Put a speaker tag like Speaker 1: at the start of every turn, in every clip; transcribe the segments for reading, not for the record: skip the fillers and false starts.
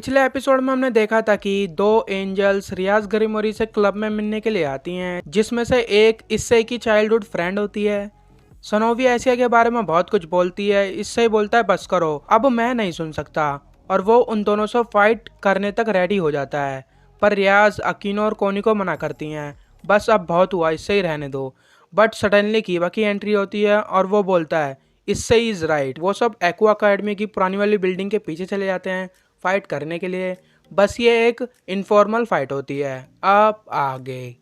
Speaker 1: पिछले एपिसोड में हमने देखा था कि दो एंजल्स रियाज गरीमोरी से क्लब में मिलने के लिए आती हैं, जिसमें से एक इससे की चाइल्डहुड फ्रेंड होती है। सनोवी एशिया के बारे में बहुत कुछ बोलती है। इससे बोलता है बस करो, अब मैं नहीं सुन सकता, और वो उन दोनों से फाइट करने तक रेडी हो जाता है। पर रियाज, अकीनो और कोनी को मना करती हैं, बस अब बहुत हुआ, इससे ही रहने दो। बट सडनली कीवा की एंट्री होती है और वो बोलता है इससे इज राइट। वो सब एक्वा अकेडमी की पुरानी वाली बिल्डिंग के पीछे चले जाते हैं फाइट करने के लिए। बस ये एक इनफॉर्मल फाइट होती है। अब आगे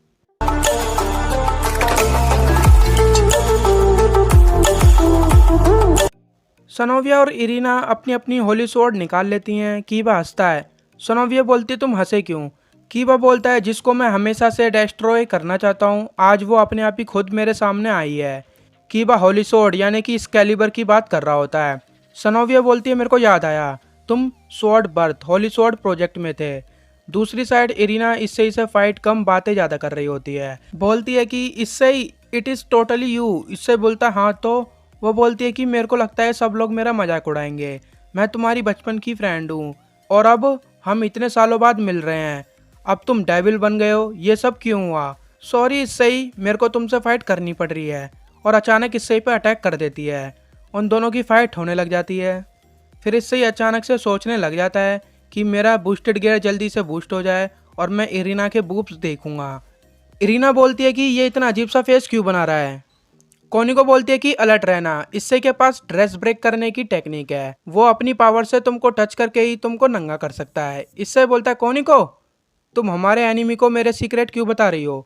Speaker 1: सनोविया और इरीना अपनी अपनी होली स्वॉर्ड निकाल लेती हैं। कीवा हंसता है। सनोविया बोलती तुम हंसे क्यों? कीवा बोलता है जिसको मैं हमेशा से डिस्ट्रॉय करना चाहता हूँ, आज वो अपने आप ही खुद मेरे सामने आई है। कीवा होली स्वॉर्ड यानी कि एक्सकैलिबर की बात कर रहा होता है। सनोविया बोलती है मेरे को याद आया, तुम sword birth Holi sword project में थे। दूसरी साइड इरीना इससे इसे फाइट कम बातें ज़्यादा कर रही होती है। बोलती है कि इससे ही इट इज़ टोटली यू। इससे बोलता हाँ तो। वो बोलती है कि मेरे को लगता है सब लोग मेरा मजाक उड़ाएंगे, मैं तुम्हारी बचपन की फ्रेंड हूँ और अब हम इतने सालों बाद मिल रहे हैं, अब तुम डेविल बन गए हो, ये सब क्यों हुआ? सॉरी, इससे ही मेरे को तुमसे फाइट करनी पड़ रही है। और अचानक इससे पे अटैक कर देती है। उन दोनों की फाइट होने लग जाती है। फिर इससे ही अचानक से सोचने लग जाता है कि मेरा बूस्टेड गियर जल्दी से बूस्ट हो जाए और मैं इरीना के बूब्स देखूंगा। इरीना बोलती है कि ये इतना अजीब सा फेस क्यों बना रहा है। कोनी को बोलती है कि अलर्ट रहना, इससे के पास ड्रेस ब्रेक करने की टेक्निक है, वो अपनी पावर से तुमको टच करके ही तुमको नंगा कर सकता है। इससे बोलता है कोनी को तुम हमारे एनिमी को मेरे सीक्रेट क्यों बता रही हो?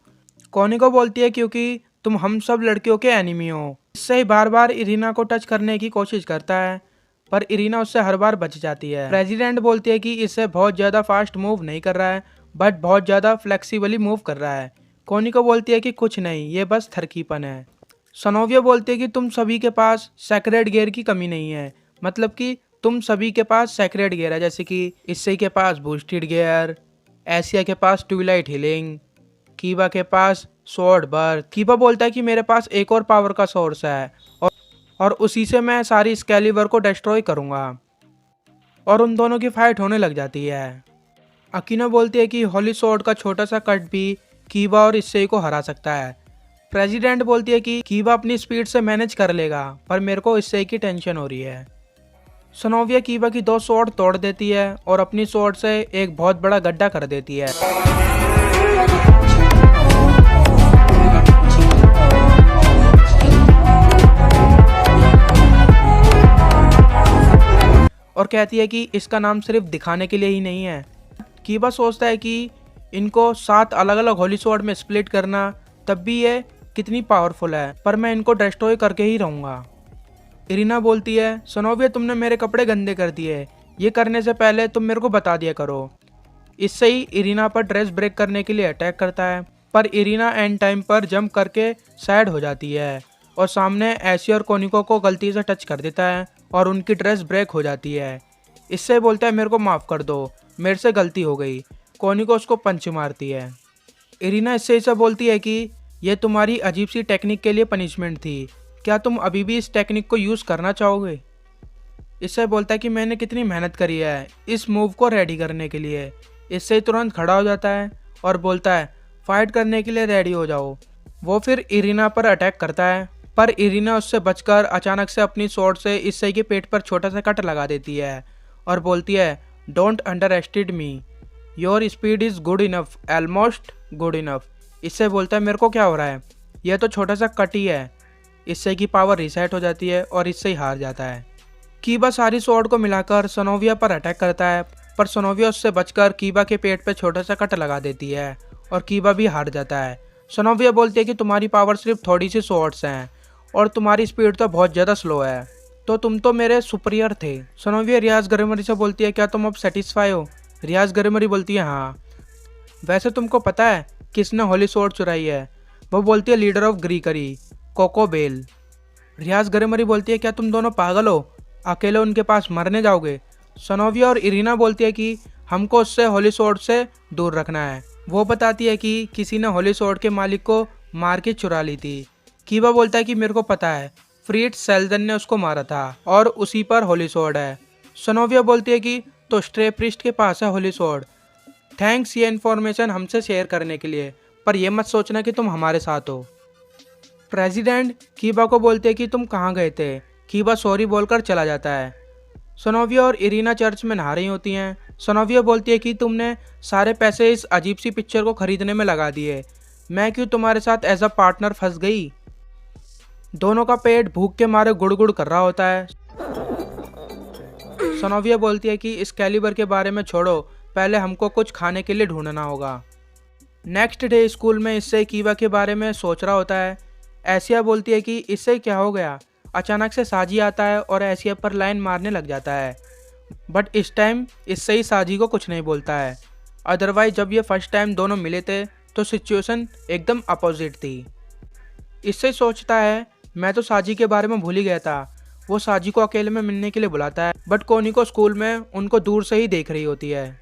Speaker 1: कोनी को बोलती है क्योंकि तुम हम सब लड़कियों के एनिमी हो। इससे ही बार बार इरीना को टच करने की कोशिश करता है, पर इरीना उससे हर बार बच जाती है। प्रेसिडेंट बोलती है कि इससे बहुत ज़्यादा फास्ट मूव नहीं कर रहा है, बट बहुत ज़्यादा फ्लेक्सिबली मूव कर रहा है। कोनी को बोलती है कि कुछ नहीं, ये बस थरकीपन है। सनोविया बोलती है कि तुम सभी के पास सेक्रेड गियर की कमी नहीं है, मतलब कि तुम सभी के पास सेक्रेड गियर है, जैसे कि इससे के पास बूस्टेड गियर, एशिया के पास ट्विलाइट हीलिंग, कीवा के पास स्वॉर्ड बर्थ। कीवा बोलता है कि मेरे पास एक और पावर का सोर्स है और उसी से मैं सारी एक्सकैलिबर को डिस्ट्रॉय करूंगा। और उन दोनों की फाइट होने लग जाती है। अकीनो बोलती है कि होली स्वॉर्ड का छोटा सा कट भी कीवा और इससे को हरा सकता है। प्रेसिडेंट बोलती है कि कीवा अपनी स्पीड से मैनेज कर लेगा, पर मेरे को इससे की टेंशन हो रही है। सनोविया कीवा की दो स्वॉर्ड तोड़ देती है और अपनी स्वॉर्ड से एक बहुत बड़ा गड्ढा कर देती है। और कहती है कि इसका नाम सिर्फ दिखाने के लिए ही नहीं है। कीवा सोचता है कि इनको 7 अलग अलग होली स्वॉर्ड में स्प्लिट करना, तब भी ये कितनी पावरफुल है, पर मैं इनको डिस्ट्रॉय करके ही रहूँगा। इरीना बोलती है सनोविया तुमने मेरे कपड़े गंदे कर दिए, ये करने से पहले तुम मेरे को बता दिया करो। इससे ही इरीना पर ड्रेस ब्रेक करने के लिए अटैक करता है, पर इरीना एंड टाइम पर जंप करके सैड हो जाती है और सामने एशिया और कोनिको को गलती से टच कर देता है और उनकी ड्रेस ब्रेक हो जाती है। इससे बोलता है मेरे को माफ़ कर दो, मेरे से गलती हो गई। कोनिको उसको पंच मारती है। इरीना इससे ऐसा बोलती है कि यह तुम्हारी अजीब सी टेक्निक के लिए पनिशमेंट थी, क्या तुम अभी भी इस टेक्निक को यूज़ करना चाहोगे? इससे बोलता है कि मैंने कितनी मेहनत करी है इस मूव को रेडी करने के लिए। इससे तुरंत खड़ा हो जाता है और बोलता है फाइट करने के लिए रेडी हो जाओ। वो फिर इरीना पर अटैक करता है, पर इरीना उससे बचकर अचानक से अपनी स्वॉर्ड से इससे के पेट पर छोटा सा कट लगा देती है और बोलती है don't under estimate me, your speed is good enough, almost good enough. इससे बोलता है मेरे को क्या हो रहा है, यह तो छोटा सा कट ही है। इससे की पावर रिसेट हो जाती है और इससे ही हार जाता है। कीवा सारी स्वॉर्ड को मिलाकर सनोविया पर अटैक करता है, पर सनोविया उससे बचकर कीवा के पेट पर छोटा सा कट लगा देती है और कीवा भी हार जाता है। सनोविया बोलती है कि तुम्हारी पावर सिर्फ थोड़ी सी स्वॉर्ड्स हैं और तुम्हारी स्पीड तो बहुत ज़्यादा स्लो है, तो तुम तो मेरे सुपीरियर थे। सनोविया रियाज गरीमोरी से बोलती है क्या तुम अब सेटिस्फाई हो? रियाज गरीमोरी बोलती है हाँ। वैसे तुमको पता है किसने होली स्वॉर्ड चुराई है? वो बोलती है लीडर ऑफ ग्रीकरी, कोको बेल। रियाज गरीमोरी बोलती है क्या तुम दोनों पागल हो, अकेले उनके पास मरने जाओगे? सनोविया और इरीना बोलती है कि हमको उससे होली स्वॉर्ड से दूर रखना है। वो बताती है कि किसी ने होली स्वॉर्ड के मालिक को मार के चुरा ली थी। कीवा बोलता है कि मेरे को पता है, फ्रीड सेल्जन ने उसको मारा था और उसी पर होली स्वॉर्ड है। सनोविया बोलती है कि तो स्ट्रे प्रिस्ट के पास है होली स्वॉर्ड। थैंक्स ये इन्फॉर्मेशन हमसे शेयर करने के लिए, पर यह मत सोचना कि तुम हमारे साथ हो। प्रेसिडेंट कीबा को बोलते हैं कि तुम कहाँ गए थे। कीबा सॉरी बोलकर चला जाता है। सोनोविया और इरीना चर्च में नहा रही होती हैं। सोनोविया बोलती है कि तुमने सारे पैसे इस अजीब सी पिक्चर को खरीदने में लगा दिए, मैं क्यों तुम्हारे साथ एज अ पार्टनर फंस गई। दोनों का पेट भूख के मारे गुड़गुड़ कर रहा होता है। सोनोविया बोलती है कि इस कैलिबर के बारे में छोड़ो, पहले हमको कुछ खाने के लिए ढूंढना होगा। नेक्स्ट डे स्कूल में इससे कीबा के बारे में सोच रहा होता है। एशिया बोलती है कि इससे क्या हो गया। अचानक से साजी आता है और एशिया पर लाइन मारने लग जाता है, बट इस टाइम इससे ही साजी को कुछ नहीं बोलता है। अदरवाइज जब ये फर्स्ट टाइम दोनों मिले थे तो सिचुएशन एकदम अपोजिट थी। इससे सोचता है मैं तो साजी के बारे में भूल ही गया था। वो साजी को अकेले में मिलने के लिए बुलाता है, बट कोनी को स्कूल में उनको दूर से ही देख रही होती है।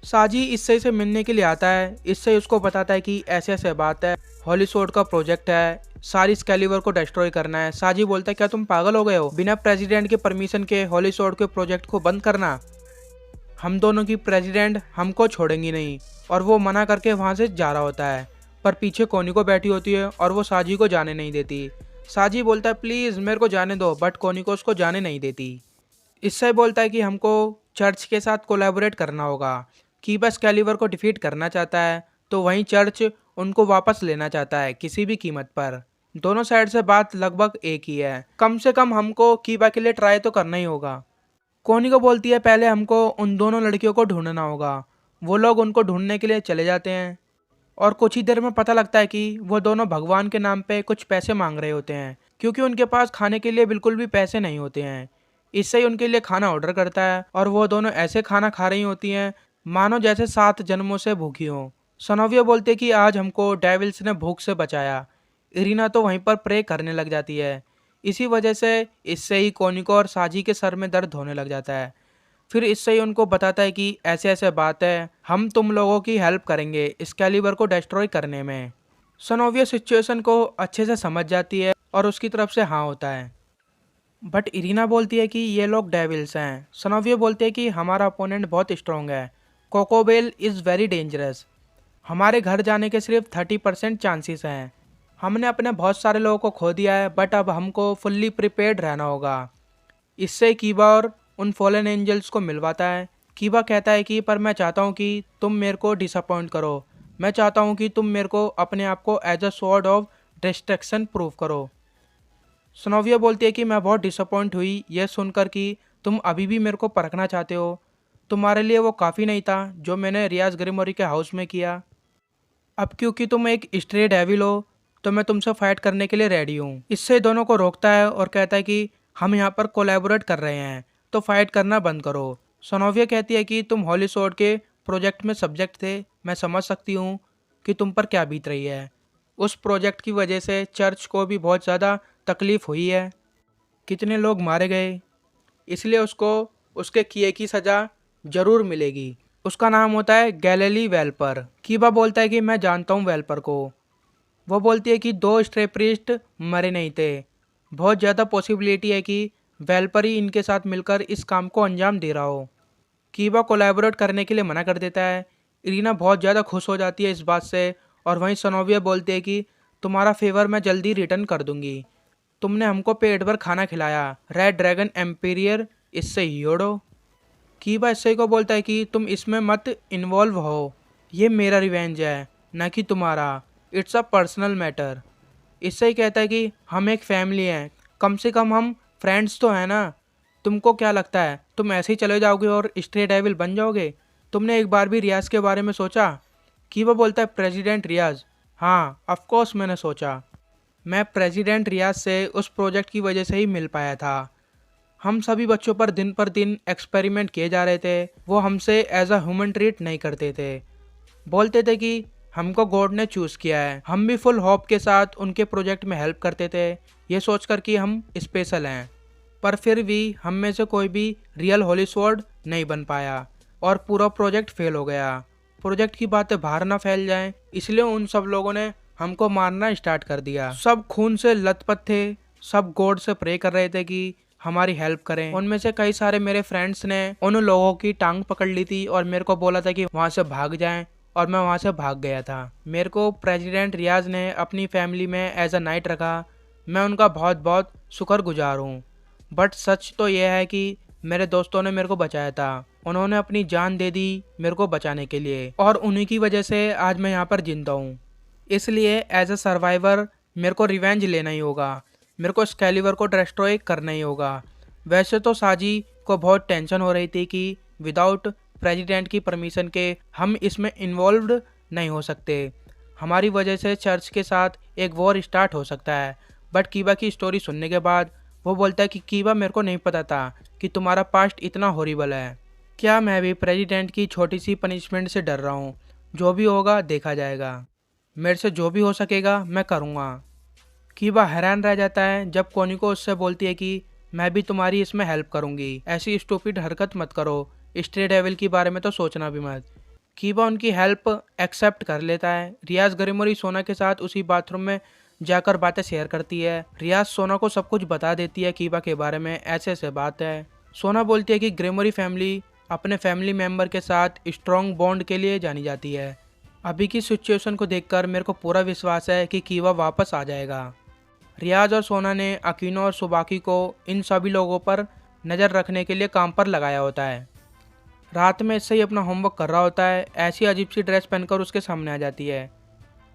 Speaker 1: साजी इससे से मिलने के लिए आता है। इससे उसको बताता है कि ऐसे ऐसे बात है, होली स्वॉर्ड का प्रोजेक्ट है, सारी स्कैलिवर को डिस्ट्रॉय करना है। साजी बोलता है क्या तुम पागल हो गए हो, बिना प्रेसिडेंट के परमिशन के होली स्वॉर्ड के प्रोजेक्ट को बंद करना। हम दोनों की प्रेसिडेंट हमको छोड़ेंगी नहीं। और वो मना करके वहाँ से जा रहा होता है, पर पीछे कोनी को बैठी होती है और वो साजी को जाने नहीं देती। साजी बोलता है प्लीज़ मेरे को जाने दो, बट कोनी को उसको जाने नहीं देती। इससे बोलता है कि हमको चर्च के साथ कोलैबोरेट करना होगा। कीबा स्कैलिवर को डिफीट करना चाहता है, तो वहीं चर्च उनको वापस लेना चाहता है किसी भी कीमत पर। दोनों साइड से बात लगभग एक ही है। कम से कम हमको कीबा के लिए ट्राई तो करना ही होगा। कोनी को बोलती है पहले हमको उन दोनों लड़कियों को ढूंढना होगा। वो लोग उनको ढूंढने के लिए चले जाते हैं और कुछ ही देर में पता लगता है कि वो दोनों भगवान के नाम पे कुछ पैसे मांग रहे होते हैं, क्योंकि उनके पास खाने के लिए बिल्कुल भी पैसे नहीं होते हैं। इससे ही उनके लिए खाना ऑर्डर करता है और वो दोनों ऐसे खाना खा रही होती हैं मानो जैसे 7 जन्मों से भूखी हों। सोनोविया बोलते कि आज हमको डेविल्स ने भूख से बचाया। इरीना तो वहीं पर प्रे करने लग जाती है। इसी वजह से इससे ही कोनिको और साजी के सर में दर्द होने लग जाता है। फिर इससे ही उनको बताता है कि ऐसे ऐसे बात है, हम तुम लोगों की हेल्प करेंगे इस कैलिबर को डिस्ट्रॉय करने में। सोनोविया सिचुएशन को अच्छे से समझ जाती है और उसकी तरफ से हाँ होता है, बट इरीना बोलती है कि ये लोग डेविल्स हैं। सोनोविया बोलते हैं कि हमारा अपोनेंट बहुत स्ट्रॉन्ग है, कोकोबेल इज़ वेरी डेंजरस। हमारे घर जाने के सिर्फ 30% चांसेस हैं। हमने अपने बहुत सारे लोगों को खो दिया है, बट अब हमको फुल्ली प्रिपेयर्ड रहना होगा। इससे कीबा और उन फॉलन एंजल्स को मिलवाता है। कीबा कहता है कि पर मैं चाहता हूँ कि तुम मेरे को डिसअपॉइंट करो। मैं चाहता हूँ कि तुम मेरे को अपने आप को as a sword of destruction prove करो। सोनोविया बोलती है कि मैं बहुत डिसअपॉइंट हुई यह सुनकर कि तुम अभी भी मेरे को परखना चाहते हो। तुम्हारे लिए वो काफ़ी नहीं था जो मैंने रियाज ग्रिमोरी के हाउस में किया। अब क्योंकि तुम एक स्ट्रे डेविल हो तो मैं तुमसे फाइट करने के लिए रेडी हूँ। इससे दोनों को रोकता है और कहता है कि हम यहाँ पर कोलैबोरेट कर रहे हैं तो फाइट करना बंद करो। सोनोविया कहती है कि तुम हॉली स्वॉर्ड के प्रोजेक्ट में सब्जेक्ट थे, मैं समझ सकती हूँ कि तुम पर क्या बीत रही है। उस प्रोजेक्ट की वजह से चर्च को भी बहुत ज़्यादा तकलीफ़ हुई है, कितने लोग मारे गए, इसलिए उसको उसके किए की सज़ा ज़रूर मिलेगी। उसका नाम होता है गैलेली वेल्पर। कीबा बोलता है कि मैं जानता हूँ वेल्पर को। वो बोलती है कि 2 स्ट्रे प्रीस्ट मरे नहीं थे, बहुत ज़्यादा पॉसिबिलिटी है कि वेल्पर ही इनके साथ मिलकर इस काम को अंजाम दे रहा हो। कीबा कोलैबोरेट करने के लिए मना कर देता है। इरीना बहुत ज़्यादा खुश हो जाती है इस बात से, और वहीं सोनोविया बोलती है कि तुम्हारा फेवर मैं जल्दी रिटर्न कर दूंगी। तुमने हमको पेट भर खाना खिलाया, रेड ड्रैगन एम्पीरियर, इससे योड़ो। कीबा इससे को बोलता है कि तुम इसमें मत इन्वॉल्व हो, ये मेरा रिवेंज है न कि तुम्हारा, इट्स अ पर्सनल मैटर। इससे ही कहता है कि हम एक फैमिली हैं, कम से कम हम फ्रेंड्स तो हैं ना। तुमको क्या लगता है तुम ऐसे ही चले जाओगे और स्ट्रे डेविल बन जाओगे? तुमने एक बार भी रियाज के बारे में सोचा? कीबा बोलता है प्रेसिडेंट रियाज, हाँ ऑफ कोर्स मैंने सोचा। मैं प्रेसिडेंट रियाज से उस प्रोजेक्ट की वजह से ही मिल पाया था। हम सभी बच्चों पर दिन एक्सपेरिमेंट किए जा रहे थे, वो हमसे एज अ ह्यूमन ट्रीट नहीं करते थे। बोलते थे कि हमको गॉड ने चूज़ किया है। हम भी फुल होप के साथ उनके प्रोजेक्ट में हेल्प करते थे, ये सोचकर कि हम स्पेशल हैं। पर फिर भी हम में से कोई भी रियल होली स्वॉर्ड नहीं बन पाया और पूरा प्रोजेक्ट फेल हो गया। प्रोजेक्ट की बातें बाहर ना फैल जाएं, इसलिए उन सब लोगों ने हमको मारना स्टार्ट कर दिया। सब खून से लथपथ थे, सब गॉड से प्रे कर रहे थे कि हमारी हेल्प करें। उनमें से कई सारे मेरे फ्रेंड्स ने उन लोगों की टांग पकड़ ली थी और मेरे को बोला था कि वहाँ से भाग जाएं, और मैं वहाँ से भाग गया था। मेरे को प्रेसिडेंट रियाज ने अपनी फैमिली में एज अ नाइट रखा। मैं उनका बहुत बहुत शुक्रगुजार हूँ। बट सच तो यह है कि मेरे दोस्तों ने मेरे को बचाया था। उन्होंने अपनी जान दे दी मेरे को बचाने के लिए, और उन्हीं की वजह से आज मैं यहाँ पर जिंदा हूँ। इसलिए एज अ सर्वाइवर मेरे को रिवेंज लेना ही होगा। मेरे को एक्सकैलिबर को डिस्ट्रॉय करना ही होगा। वैसे तो साजी को बहुत टेंशन हो रही थी कि विदाउट प्रेसिडेंट की परमिशन के हम इसमें इन्वॉल्व्ड नहीं हो सकते। हमारी वजह से चर्च के साथ एक वॉर स्टार्ट हो सकता है। बट कीबा की स्टोरी सुनने के बाद वो बोलता है कि कीबा, मेरे को नहीं पता था कि तुम्हारा पास्ट इतना हॉरिबल है। क्या मैं भी प्रेसिडेंट की छोटी सी पनिशमेंट से डर रहा हूँ? जो भी होगा देखा जाएगा। मेरे से जो भी हो सकेगा मैं करूँगा। कीबा हैरान रह जाता है जब कोनिको उससे बोलती है कि मैं भी तुम्हारी इसमें हेल्प करूँगी, ऐसी स्टूपिड हरकत मत करो, स्ट्रे डेविल के बारे में तो सोचना भी मत। कीबा उनकी हेल्प एक्सेप्ट कर लेता है। रियाज ग्रेमोरी सोना के साथ उसी बाथरूम में जाकर बातें शेयर करती है। रियाज सोना को सब कुछ बता देती है कीबा के बारे में, ऐसे ऐसे बात है। सोना बोलती है कि ग्रेमोरी फैमिली अपने फैमिली मेंबर के साथ स्ट्रॉन्ग बॉन्ड के लिए जानी जाती है। अभी की सिचुएशन को देखकर मेरे को पूरा विश्वास है कि कीबा वापस आ जाएगा। रियाज और सोना ने अकीनो और सुबाकी को इन सभी लोगों पर नज़र रखने के लिए काम पर लगाया होता है। रात में इससे ही अपना होमवर्क कर रहा होता है, ऐसी अजीब सी ड्रेस पहनकर उसके सामने आ जाती है।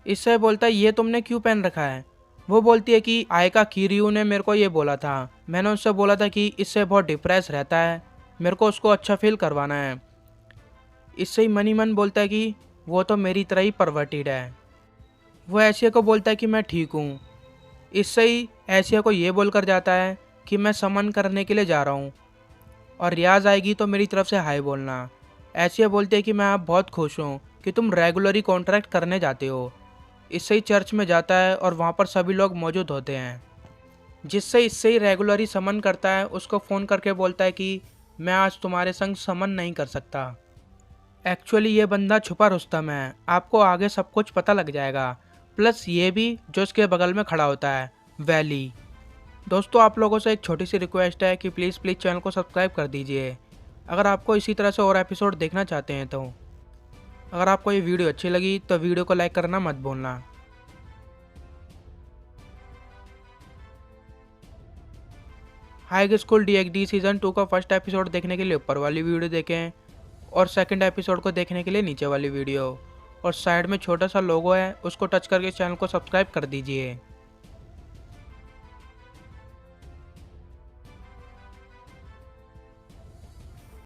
Speaker 1: इससे बोलता है ये तुमने क्यों पहन रखा है? वो बोलती है कि आयका किरियू ने मेरे को ये बोला था। मैंने उससे बोला था कि इससे बहुत डिप्रेस रहता है, मेरे को उसको अच्छा फील करवाना है। इससे ही मनी मन बोलता है कि वो तो मेरी तरह ही परवर्टेड है। वो एशिया को बोलता है कि मैं ठीक हूँ। इससे ही एशिया को ये बोलकर जाता है कि मैं समन करने के लिए जा रहा हूँ, और रियाज आएगी तो मेरी तरफ से हाय बोलना। एशिया बोलती है कि मैं आप बहुत खुश हूँ कि तुम रेगुलरली कॉन्ट्रैक्ट करने जाते हो। इससे ही चर्च में जाता है और वहाँ पर सभी लोग मौजूद होते हैं। इससे ही रेगुलरली समन करता है, उसको फ़ोन करके बोलता है कि मैं आज तुम्हारे संग समन नहीं कर सकता। एक्चुअली ये बंदा छुपा रुस्तम है, आपको आगे सब कुछ पता लग जाएगा। प्लस ये भी जो इसके बगल में खड़ा होता है, वैली। दोस्तों, आप लोगों से एक छोटी सी रिक्वेस्ट है कि प्लीज़ चैनल को सब्सक्राइब कर दीजिए अगर आपको इसी तरह से और एपिसोड देखना चाहते हैं तो। अगर आपको ये वीडियो अच्छी लगी तो वीडियो को लाइक करना मत भूलना। हाई स्कूल DxD सीज़न 2 का फर्स्ट एपिसोड देखने के लिए ऊपर वाली वीडियो देखें, और सेकंड एपिसोड को देखने के लिए नीचे वाली वीडियो। और साइड में छोटा सा लोगो है, उसको टच करके चैनल को सब्सक्राइब कर दीजिए।